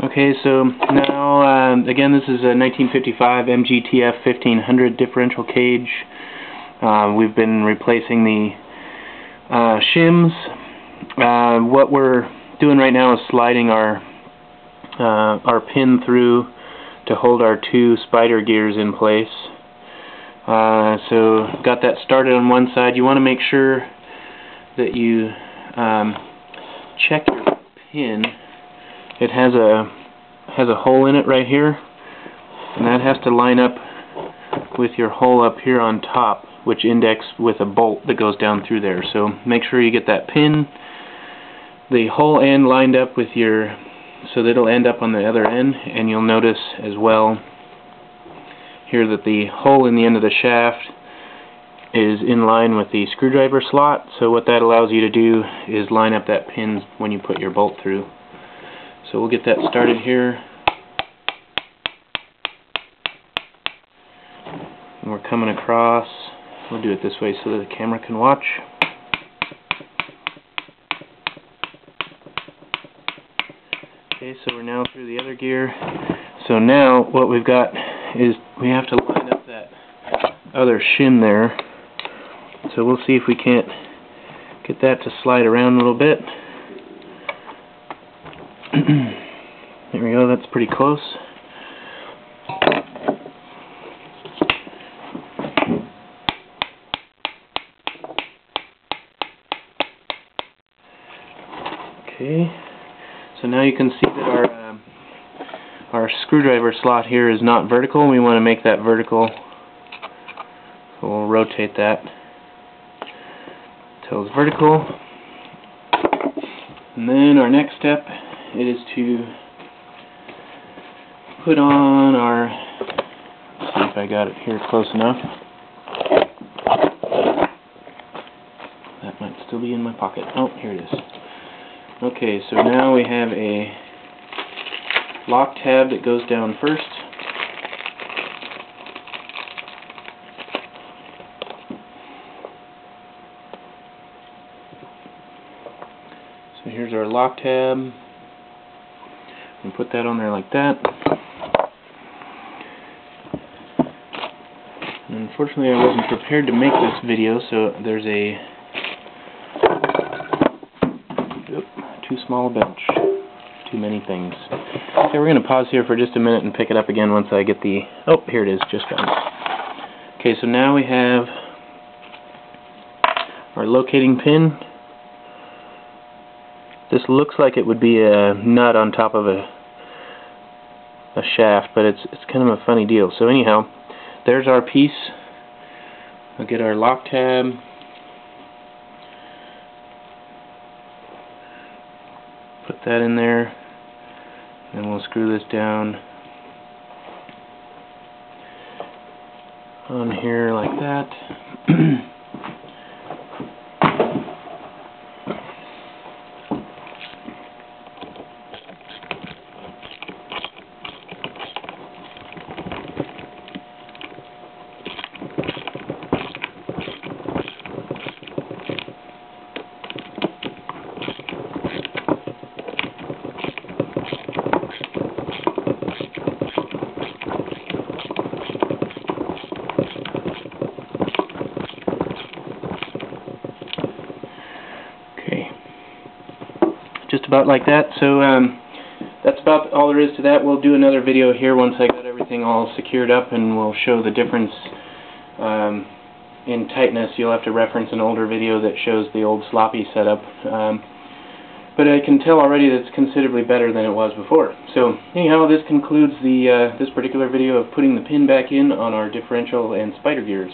Okay, so now, again, this is a 1955 MGTF 1500 differential cage. We've been replacing the shims. What we're doing right now is sliding our pin through to hold our two spider gears in place. So got that started on one side. You want to make sure that you check your pin. It has a hole in it right here, and that has to line up with your hole up here on top, which indexes with a bolt that goes down through there. So make sure you get that pin, the hole end lined up with your, so that it'll end up on the other end. And you'll notice as well here that the hole in the end of the shaft is in line with the screwdriver slot. So what that allows you to do is line up that pin when you put your bolt through. So we'll get that started here. And we're coming across. We'll do it this way so that the camera can watch. Okay, so we're now through the other gear. So now what we've got is we have to line up that other shim there. So we'll see if we can't get that to slide around a little bit. There we go, that's pretty close. Okay, so now you can see that our screwdriver slot here is not vertical. We want to make that vertical. So we'll rotate that until it's vertical. And then our next step is to put on our, let's see if I got it here close enough. That might still be in my pocket. Oh, here it is. Okay, so now we have a lock tab that goes down first. So here's our lock tab. And put that on there like that. And unfortunately I wasn't prepared to make this video, so there's a too small a bench. Too many things. Okay, we're going to pause here for just a minute and pick it up again once I get the... Oh, here it is, just found it. Okay, so now we have our locating pin. This looks like it would be a nut on top of a shaft, but it's kind of a funny deal. So anyhow, there's our piece. I'll get our lock tab. Put that in there. And we'll screw this down on here like that. Just about like that. So that's about all there is to that. We'll do another video here once I got everything all secured up, and we'll show the difference in tightness. You'll have to reference an older video that shows the old sloppy setup. But I can tell already that it's considerably better than it was before. So anyhow, this concludes the this particular video of putting the pin back in on our differential and spider gears.